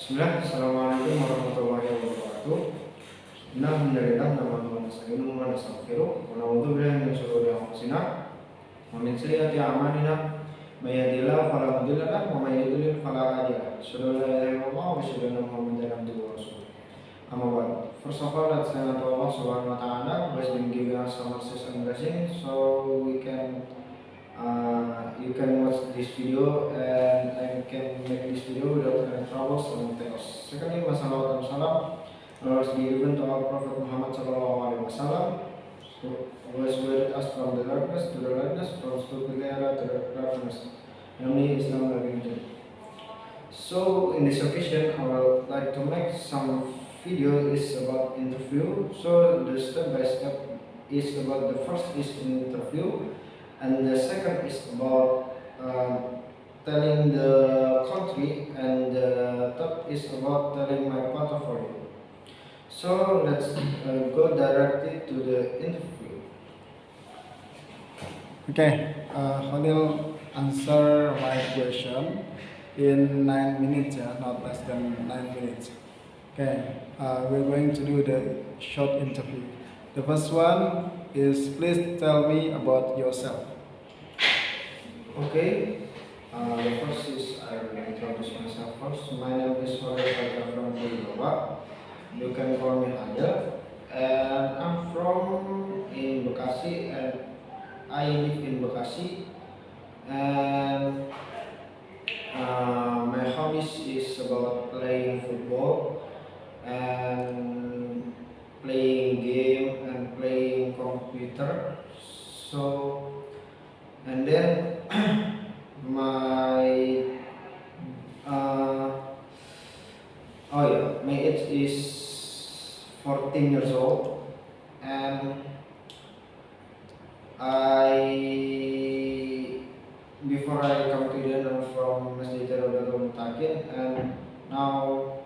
Bismillah, Assalamualaikum warahmatullahi wabarakatuh. Alhamdulillah, nahmaduhu wa nasta'inuhu wa nastaghfiruh wa na'udzu billahi min shururi anfusina wa min sayyiati a'malina. May yahdihillahu fala mudilla lahu wa may yudlil fala hadiya lahu. Asyhadu an la ilaha illallah wa asyhadu anna Muhammadan abduhu wa rasuluh. Amma ba'd. First of all, let's thank Allah Subhanahu wa Ta'ala who has been giving us so much and blessing, so you can watch this video and I can make this video without any troubles or chaos. Secondly, wassalatu wassalam was given to our Prophet Muhammad sallallahu alaihi wasallam, who has guided us from the darkness to the lightness, from stupid era to the darkness, namely Islam religion. So in this occasion, I would like to make some video is about interview. So the step by step is about the first is interview, and the second is about telling the country, and the third is about telling my portfolio. So let's go directly to the interview. Okay, Khalil answer my question in 9 minutes, not less than 9 minutes. Okay, we're going to do the short interview. The first one is please tell me about yourself. Okay, the first is I will introduce myself first. My name is Hoyer Fajar from Jawa. You can call me Aya, and I'm from in Bekasi, and I live in Bekasi, and my hobbies is about playing football and playing game and playing computer. So and then my my age is 14 years old, and before I come to India, I'm from Masjid Darul Mutakin, and now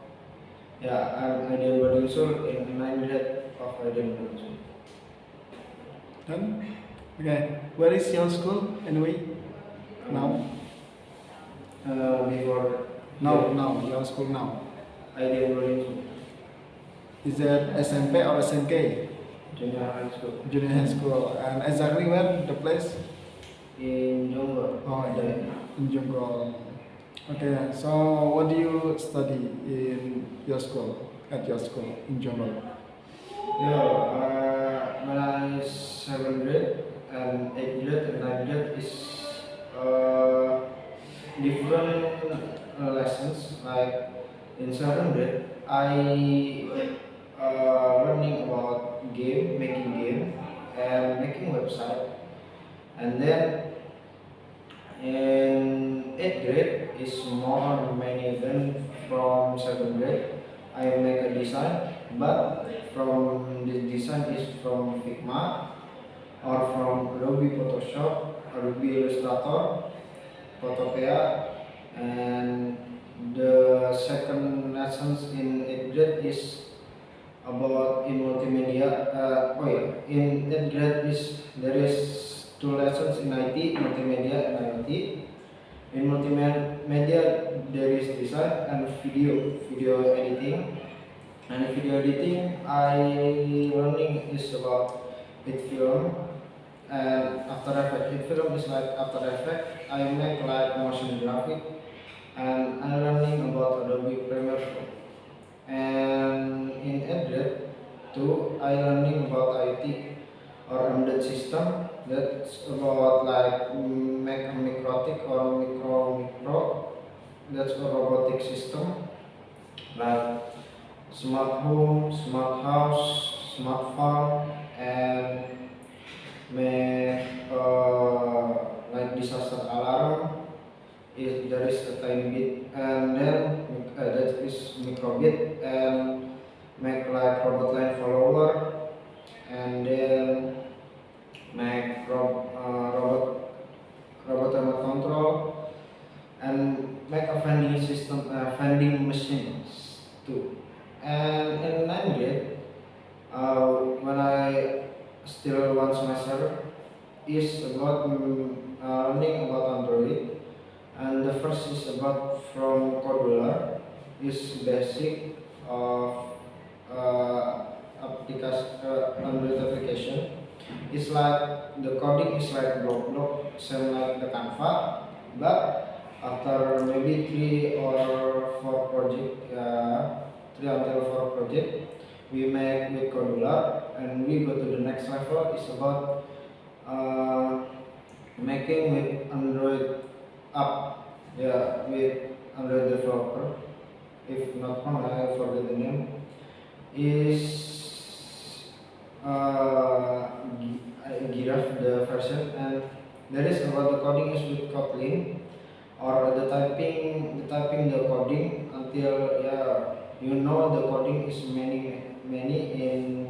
I'm Aiden Badinsul in 900 of Aiden Badinsul. Done? Okay, where is your school anyway? Now? Before Now, your school now. Aiden Badinsul, Is that SMP or SMK? junior high school Junior high school. And exactly where the place? in Jonggol. Oh, in Jonggol. Okay, so what do you study in your school, at your school in Jonggol? When I 7th grade and 8th grade and 9th grade is different lessons. Like in 7th grade, I learning about making game and making website, and then in 8th grade is more many than from 7th grade. I make a design, but from the design is from Figma or from Adobe Photoshop, Adobe Illustrator, Photopea, and the second lessons in 8th grade is about in multimedia. In 8th grade there is 2 lessons in IT, multimedia and IoT. In multimedia there is design and video editing. And video editing I learning is about film and After Effects. Film is like After Effects. I make like motion graphic, and I learning about Adobe Premiere Pro. And in 8th grade too, I learning about IT or embedded system. That's about like make a microtik or micro. That's a robotic system like smart home, smart house, smart farm, and make like disaster alarm. If there is a tiny bit, and then that is microbit, and make like robot line follower, and then make robot remote control, and make a vending system, vending machines too. And in 9th grade, when I still one semester, is about learning about Android, and the first is about from Cordula. is basic of Android application. It's like the coding is like block, same like the Canva, but after maybe 3 until 4 project, we make with Cordula, and we go to the next level. It's about making with Android app, yeah, with Android developer. If not wrong, I forget the name. Is Giraffe the version, and that is about the coding is with Kotlin, or the typing the coding until, yeah, you know, the coding is many in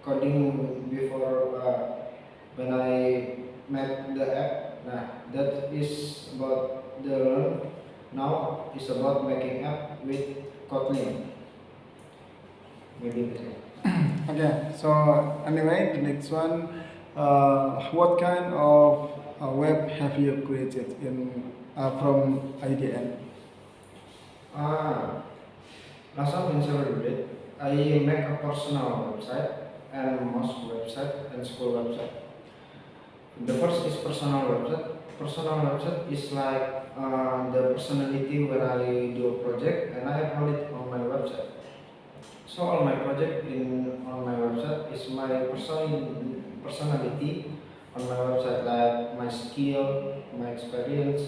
coding before, when I make the app. Nah, that is about the learn. Now it's about making app with Kotlin. Maybe that's it. Okay, so anyway, the next one, what kind of web have you created from IDN? Last of Inserted, I make a personal website and mosque website and school website. The first is personal website. Personal website is like the personality when I do a project and I upload it on my website. So all my project on my website is my personality on my website, like my skill, my experience,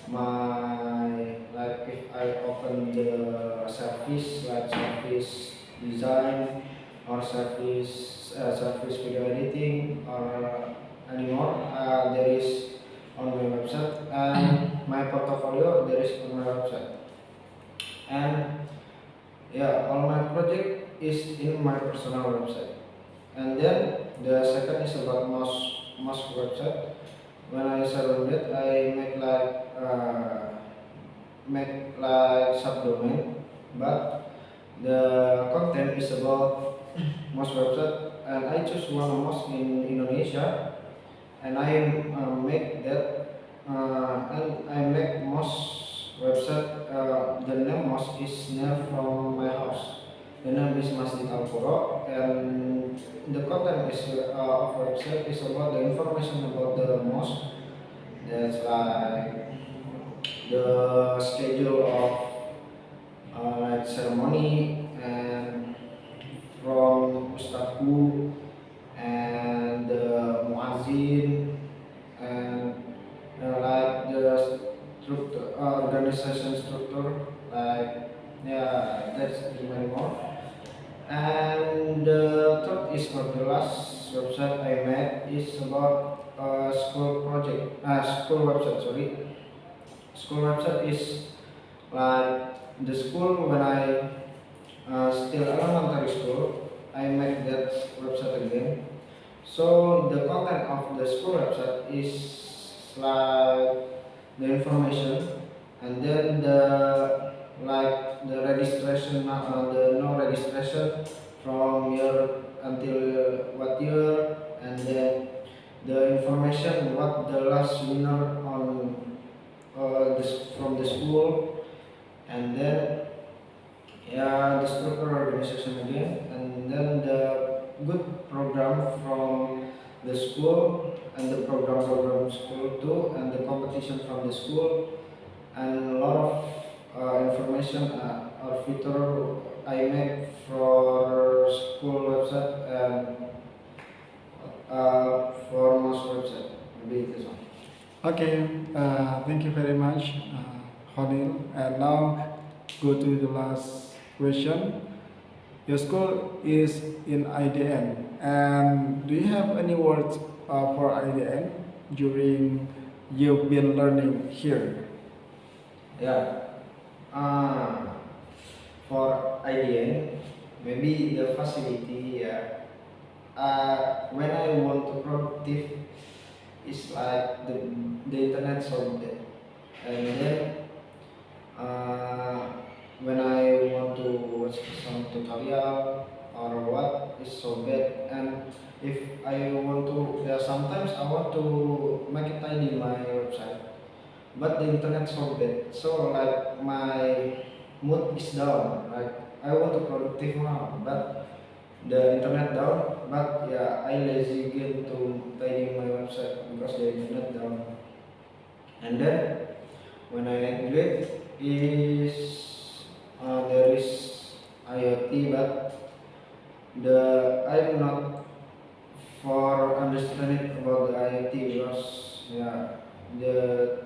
my, like if I open the service, like service design or service video editing or anymore, there is on my website, and my portfolio there is on my website. And yeah, all my project is in my personal website. And then the second is about mosque website. When I serve it, I make like subdomain, but the content is about mosque website, and I choose one mosque in Indonesia, and I make that, and I make mosque website. The name mosque is near from my house. The name is Masjid Al Qura, and the content is of website is about the information about the mosque. That's like the schedule of like ceremony, and from Ustadku and the muazzin, and like the structure, organization structure, like, yeah, that's many more. And the third is for the last website I made is about school project, school website. Sorry, school website is like the school when I still elementary school. I make that website again. So the content of the school website is like the information, and then the, like the registration, the no registration from year until what year, and then the information what the last winner on from the school, and then, yeah, the structure organization again, and then the good program from the school, and the program from school too, and the competition from the school, and a lot of information or feature I make for school website and for most website. Maybe this one. Okay, thank you very much, Khalil. And now go to the last question. Your school is in IDN, and do you have any words for IDN during you've been learning here? Yeah. For IDN, maybe the facility. Yeah. When I want to productive, it's like the internet so bad, and then when I want to watch some tutorial or what is so bad, and if I want to, yeah, sometimes I want to make it tidy my website, but the internet so bad, so like my mood is down. Like I want to productive now, but the internet down. But yeah, I lazy again to tidying my website because the internet down. And then when I read is there is IoT, but I'm not for understanding about the IoT because yeah the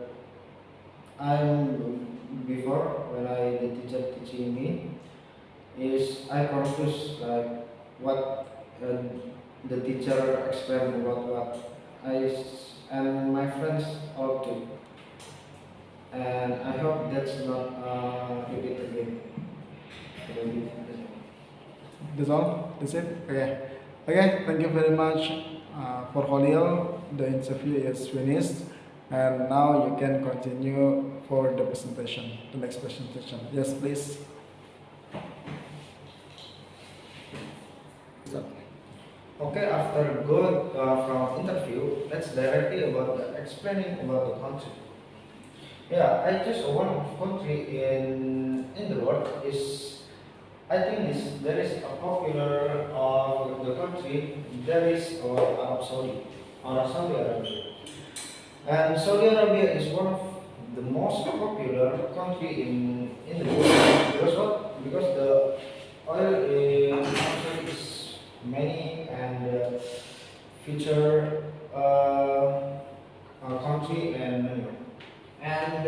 I'm before when the teacher teaching me is I confused like what the teacher explained about what and my friends all too, and I hope that's not repeat again. Maybe That's all? That's it? Okay. Okay, thank you very much for Khalil. The interview is finished. And now you can continue for the presentation, the next presentation. Yes, please. Start. Okay, after good from interview, let's directly about the explaining about the country. Yeah, I just one of country in the world is I think there is a popular of the country there is Arab Saudi or Saudi Arabia. And Saudi Arabia is one of the most popular country in the world because what? Because the oil in country is many and feature country and many. And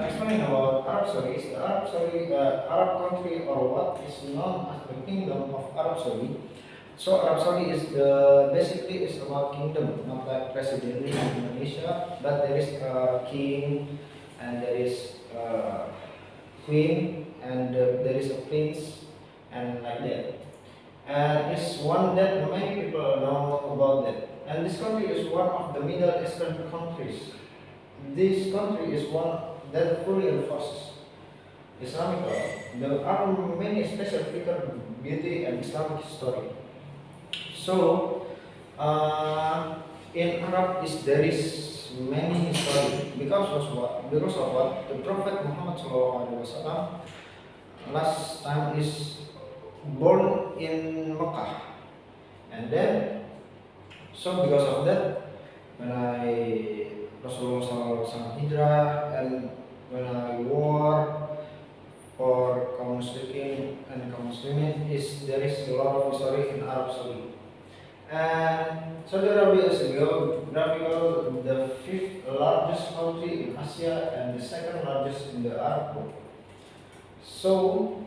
explaining about Arab Saudi, is the Arab country or what is known as the Kingdom of Arab Saudi. So Arab Saudi is basically is about kingdom, not like president in Indonesia, but there is a king and there is a queen and there is a prince and like that. And it's one that many people know about that. And this country is one of the Middle Eastern countries. This country is one that fully enforces Islamic law. There are many special feature, beauty, and Islamic history. So, in Arab there is many history because of what? Because of what? The Prophet Muhammad SAW last time is born in Mecca, and then so because of that, when Rasulullah SAW hijrah and when I war for kaum musyrikin and kaum muslimin is there is a lot of history in Arab Saudi. And Saudi Arabia is geographical the fifth largest country in Asia and the second largest in the Arab world. So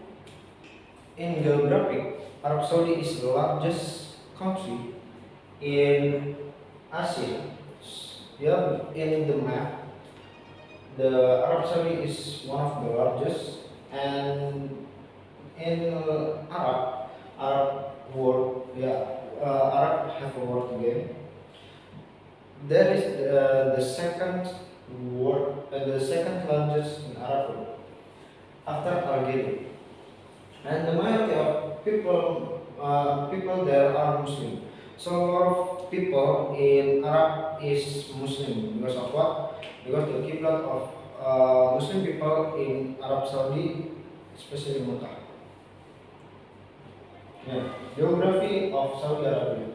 in geography, Arab Saudi is the largest country in Asia. Yeah, in the map, the Arab Saudi is one of the largest, and in Arab world, Arab have a word again. There is the second largest in Arab world after Algeria, and the majority of people there are Muslim. So a lot of people in Arab is Muslim because of what? Because the kiblat of Muslim people in Arab Saudi, especially Mecca. Yeah. Geography of Saudi Arabia.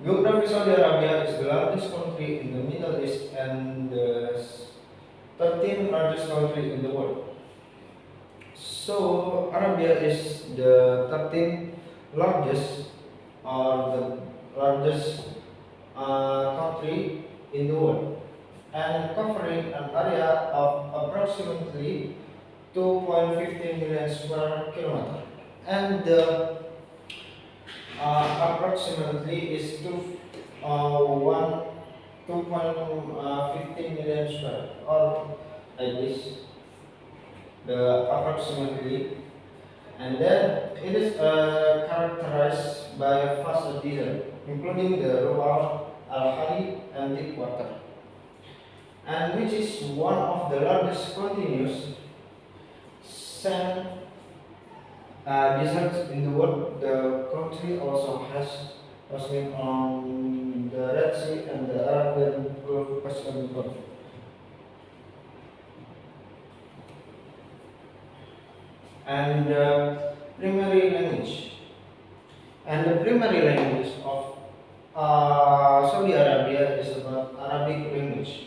Geography Saudi Arabia is the largest country in the Middle East and the 13th largest country in the world. So Arabia is the 13th largest or the largest country in the world and covering an area of approximately 2.15 million square kilometer, and approximately is 2.15 million square or like this the approximately, and then it is characterized by a vast desert including the rural Al-Hali and deep water, and which is one of the largest continuous sand deserts in the world. The country also has coastline on the Red Sea and the Arabian Gulf Persian Gulf. and the primary language. And the primary language of Saudi Arabia is about Arabic language.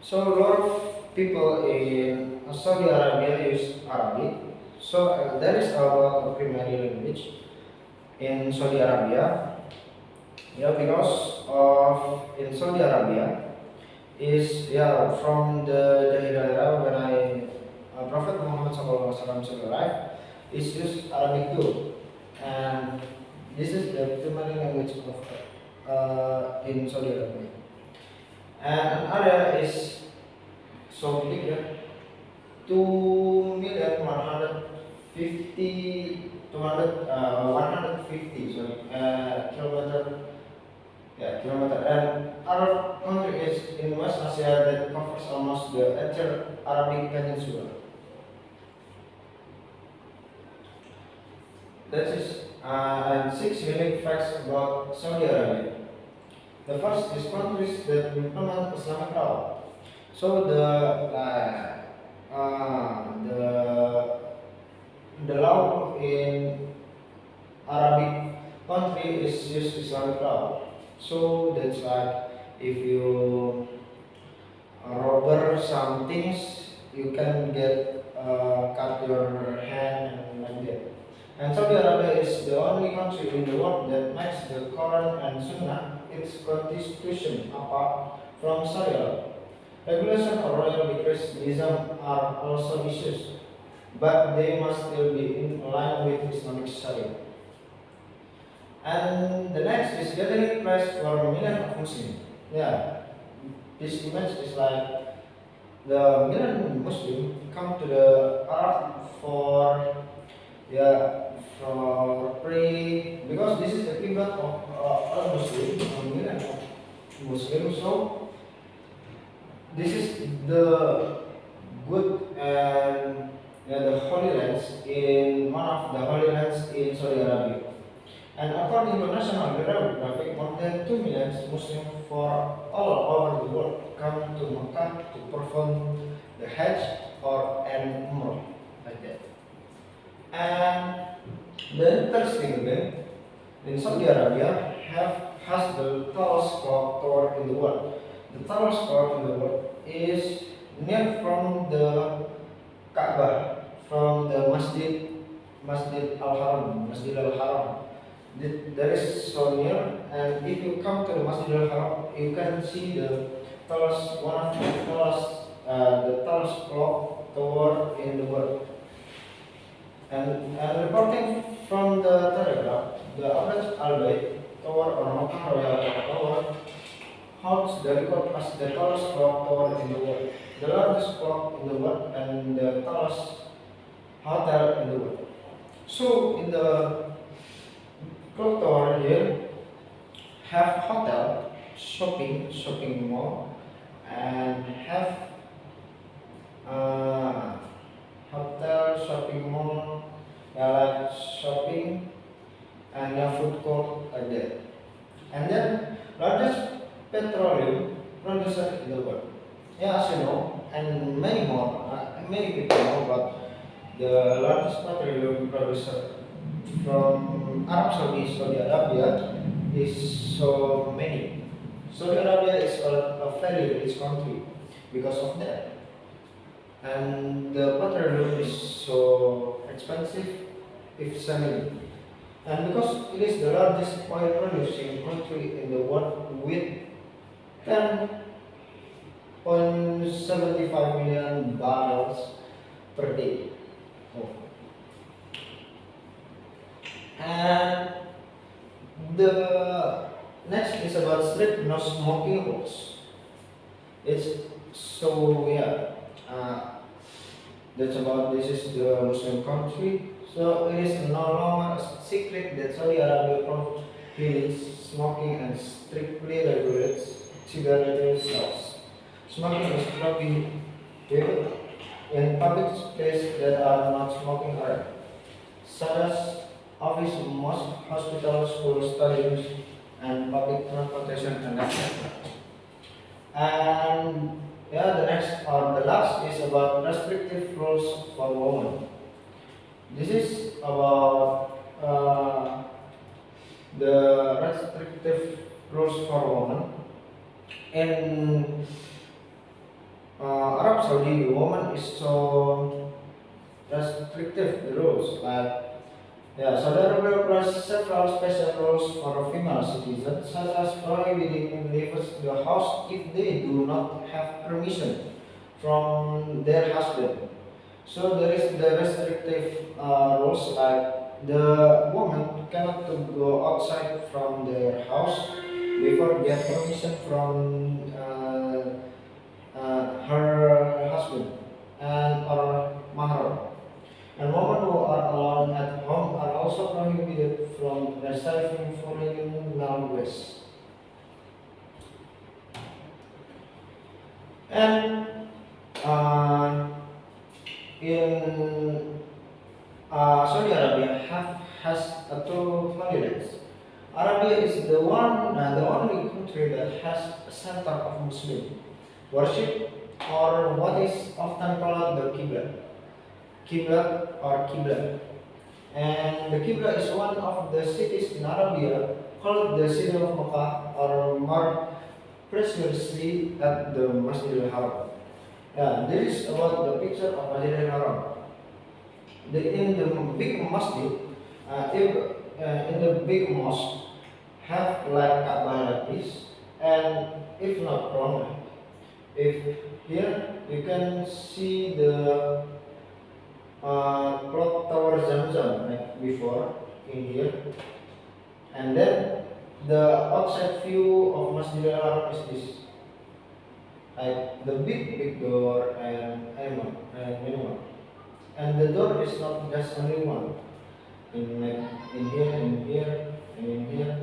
So a lot of people in Saudi Arabia use Arabic. So that is our primary language in Saudi Arabia. Yeah, because of in Saudi Arabia is from the Jahiliyah era when Prophet Muhammad SAW arrived, is used Arabic too, and this is the primary language of in Saudi Arabia. And an area is so big, yeah, 150 kilometer, kilometer. And our country is in West Asia that covers almost the entire Arabic Peninsula. That is and 6 unique facts about Saudi Arabia. The first is countries that implement Islamic law. So the law in Arabic country is used Islamic law. So that's like if you robber some things, you can get cut your hand and like that. And Saudi Arabia is the only country in the world that makes the Quran and Sunnah its constitution apart from Sharia. Regulation or royal decrees Nizam are also issues, but they must still be in line with Islamic Sharia. And the next is gathering place for million of Muslims. Yeah, this image is like the million Muslim come to the Arab for pray, because this is the qiblat of all Muslims, a million of Muslims. So this is the good and the holy lands in one of the holy lands in Saudi Arabia. And according to National Geographic, more than 2 million Muslims for all over the world come to Mecca to perform the Hajj or an Umrah, like that. And the interesting thing, in Saudi Arabia has the tallest clock tower in the world. The tallest clock in the world is near from the Kaabah, from the Masjid Al-Haram. That is so near, and if you come to the Masjid Al-Haram, you can see the tallest, one of the tallest clock tower in the world. And reporting from the Telegraph, the average Al-Bayt Tower or Makkah Royal Tower holds the record as the tallest clock tower in the world, the largest clock in the world, and the tallest hotel in the world. So in the clock tower here have hotel, shopping mall, and have hotel, shopping mall, like shopping, and food court like that. And then largest petroleum producer in the world. Yeah, as you know, and many more, many people know about the largest petroleum producer from Saudi Arabia is so many. Saudi Arabia is a very rich country because of that. And the petroleum is so expensive if selling. And because it is the largest oil producing country in the world with 10.75 million barrels per day. Oh. And the next is about strict no smoking rules. It's so that's about this is the Muslim country. So it is no longer a secret that Saudi Arabia prohibits smoking and strictly regulates cigarette sales. Smoking is prohibited in public places that are not smoking area, such as office, mosque, hospital, school, stadiums, and public transportation and etc. And the next or the last is about restrictive rules for women. for women. In Arab Saudi, the woman is so restrictive the rules. Like, yeah, Saudi Arabia applies several special rules for female citizens, such as prohibiting leaving the house if they do not have permission from their husband. So there is the restrictive rules, like the woman cannot to go outside from their house before get permission from her husband and or mahram. And women who are alone at home are also prohibited from receiving foreign language. And uh, in Saudi Arabia has two holidays. Arabia is the only country that has a center of Muslim worship, or what is often called the Qibla. And the Qibla is one of the cities in Arabia called the city of Makkah, or more precisely at the Masjid al-Haram. Yeah, this is about the picture of Masjid al-Haram. In the big masjid, in the big mosque, have like Kaabah like this, and if not wrong, if here you can see the clock tower Zamzam like before in here, and then the outside view of Masjid al-Haram is this, like the big door and minimum, and the door is not just only one, in here and here and in here,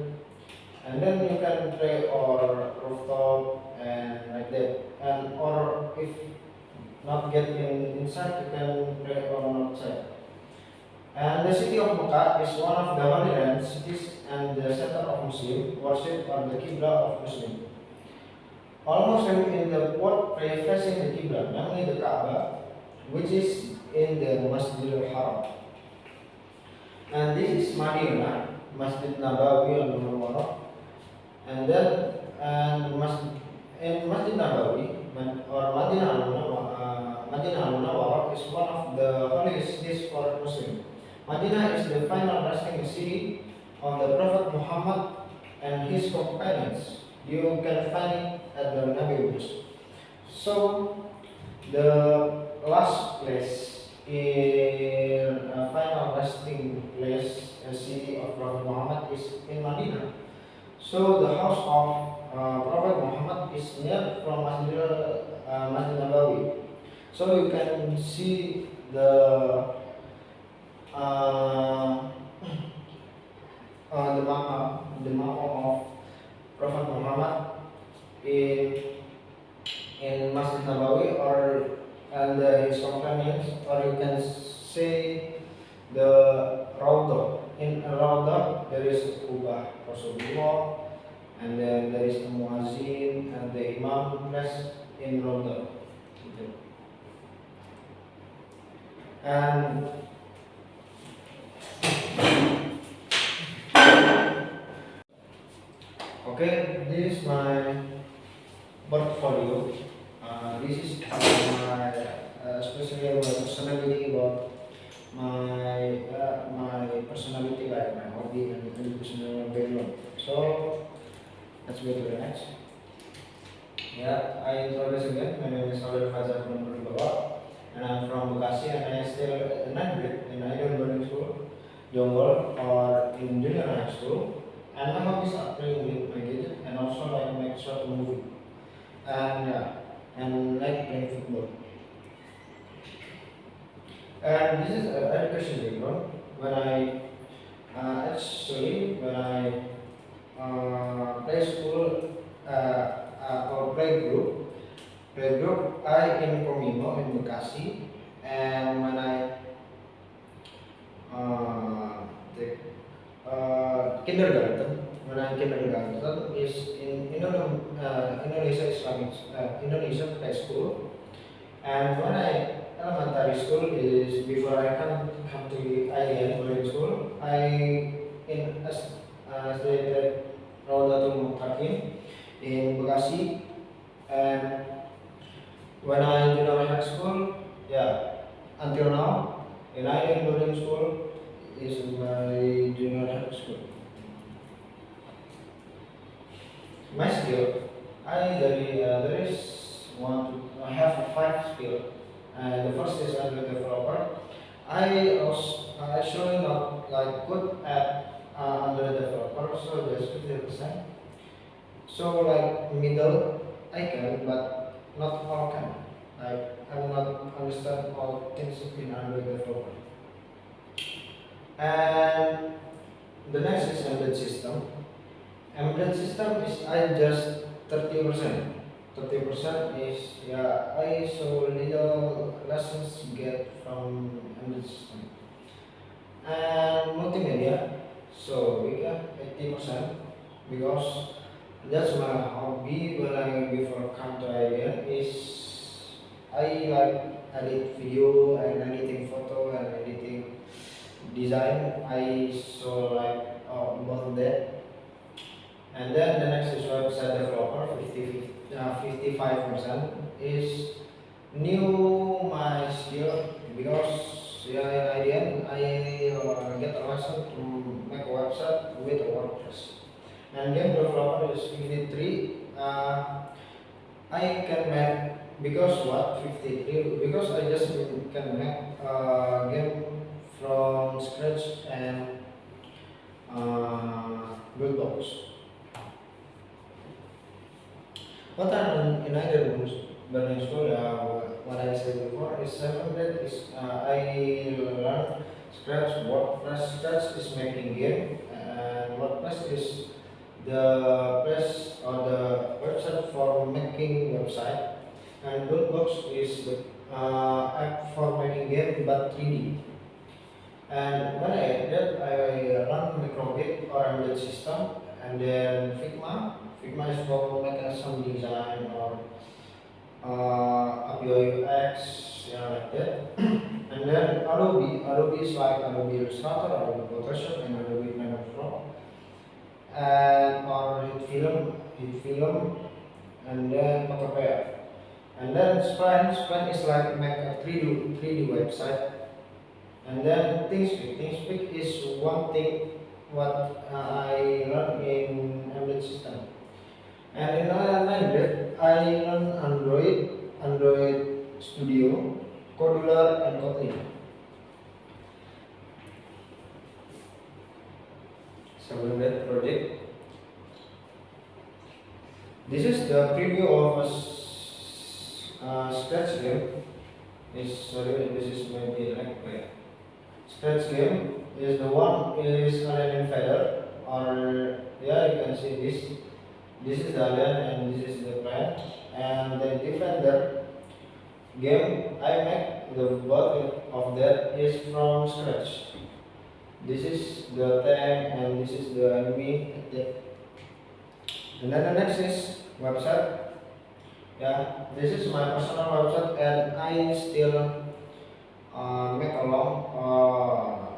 and then you can pray or rooftop and like that, and or if not get inside, you can pray on outside. And the city of Mecca is one of the Holy Land cities and the center of Muslim worship, or the Qibla of Muslim. Almost in the port facing the Qibla, namely the Kaaba, which is in the Masjid al-Haram. And this is Madinah, Masjid Nabawi al-Munawwarah. And then in Masjid Nabawi or Madinah al-Munawwarah is one of the holiest cities for Muslims. Madinah is the final resting city of the Prophet Muhammad and his companions. You can find it at the Nabi books. So the last place in final resting place, city of Prophet Muhammad, is in Madinah. So the house of Prophet Muhammad is near from Masjid Nabawi. So you can see the maqam of Prophet Muhammad in Masjid Nabawi, or and his companions, or you can say the Rawdah. In Rawdah there is Ubah Rasulullah, and then there is the Muazzin and the Imam place in Rawdah. And okay, this is my portfolio. This is my especially my personality, about my personality, like my hobby and educational background. So let's go to the next. Yeah, I introduce again. My name is Saudara Fajar Bawa, and I'm from Bekasi, and I still in 9th grade in Ideal Boarding School, Jonggol, or in junior high school. And my hobbies are playing with my gadget, and also like make short movie, and like playing football. And this is education background. When I play school or play group, I in Komimo in Bekasi, and when I take kindergarten, is in Indonesia Islamic Indonesian high school, and when I elementary school is before I come to IDN boarding school, I in studied at Rawdatul Muttaqin, in Bekasi, and when I in junior high school, yeah, until now, in Aiden Boarding School is my junior high school. My skill, there is I have 5 skill, and the first is Android developer. I actually not like good at Android developer, so just 50%. So like middle, I can, but not all can. Like I'm not understand all things in Android developer. And the next is embedded system. Embedded system is I just 30%. 30% is I so little lessons get from embedded system. And multimedia, so we got 80% because that's my hobby when I before come to IBM is I like edit video and editing photo and editing design. I so like about that. And then the next is website developer, 55% is new my skill because in IDM I get a lesson to make a website with a WordPress. And game developer is 53. I can make because what 53 because I just can make a game from scratch and build blocks. What I'm in either learning school, what I said before is 700 is I learn Scratch. WordPress Scratch is making game, and WordPress is the place or the website for making website, and Buildbox is the app for making game but 3D. And when I did that, I run Microbit or embedded system, and then Figma. Figma is for making some design or API UX, yeah, like that. And then Adobe. Adobe is like Adobe Illustrator, Adobe Photoshop, and Adobe Premiere Pro. And or hit film, and then Photopea. And then Span is like make a 3D website. And then ThinkSpeak is one thing what I learned in embedded system. And in other language, I learn Android Studio, Codular, and Kotlin. 700 project. This is the preview of a Scratch game. This is maybe like Scratch game is the one is Alien Invader, or yeah, you can see this. This is the alien and this is the planet, and the Defender game I make the both of that is from scratch. This is the tank and this is the enemy attack. And then the next is website. Yeah, this is my personal website, and I still make a long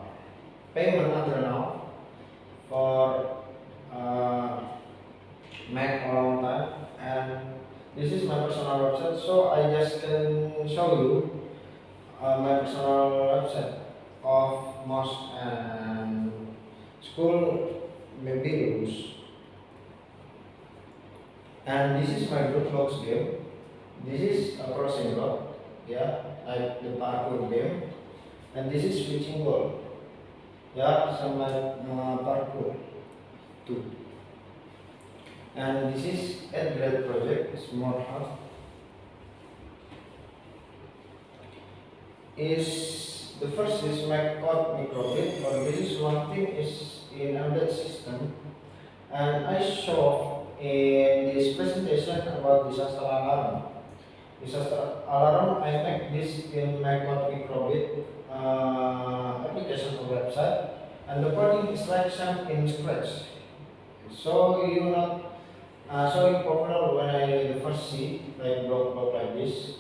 payment until now for make a long time. And this is my personal website, so I just can show you my personal website of most and school maybe lulus. And this is my group box game. This is a crossing block, yeah, like the parkour game. And this is switching ball, yeah, some like parkour too. And this is 8th grade project, small house. Is the first is my code microbit, or this is one thing is in embedded system. And I show in this presentation about disaster alarm. Disaster alarm, I make this in my code microbit application or website, and the coding instruction in Scratch. So you not so popular when I the first see like block like this,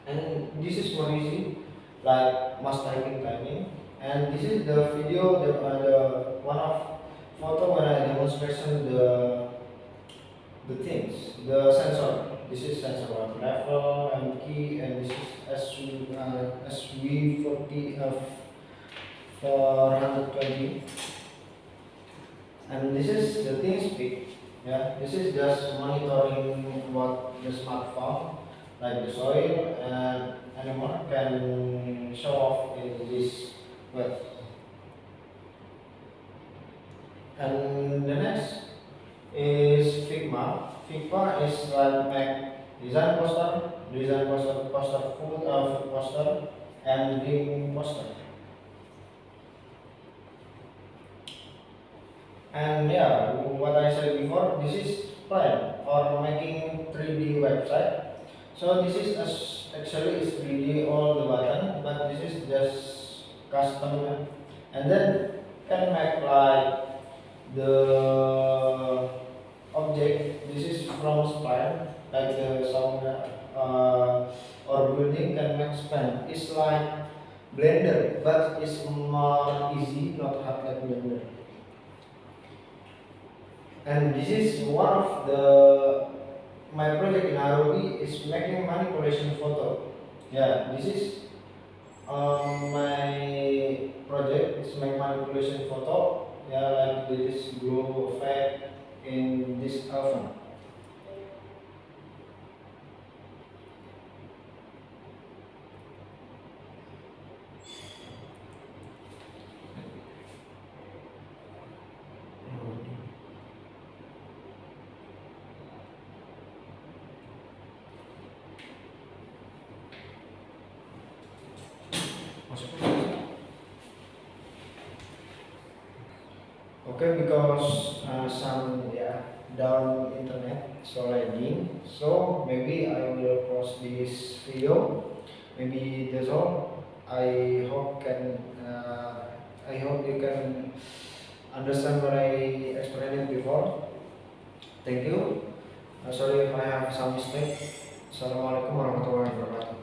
and this is more easy like mass typing timing. And this is the video the one of photo when I demonstration the the things, the sensor. This is sensor one level and key, and this is SV40 420, and this is the thing speed. Yeah, this is just monitoring what the smartphone, like the soil and animal, can show off in this web. And the next is Figma. Figma is like make design poster, food poster, and game poster. And yeah, what I said before, this is plan or making 3D website. So this is actually is 3D all the button, but this is just custom, and then can make like the object. This is from spline, like the sound or building can make spline. It's like Blender, but it's more easy, not hard like Blender. And this is one of the my project in Adobe is making manipulation photo. Yeah, this is my project is make manipulation photo. Yeah, like this glow effect in this album. Okay, because some down internet so lagging, so maybe I will close this video. Maybe that's all. I hope you can understand what I explained before. Thank you. Sorry if I have some mistake. Assalamualaikum warahmatullahi wabarakatuh.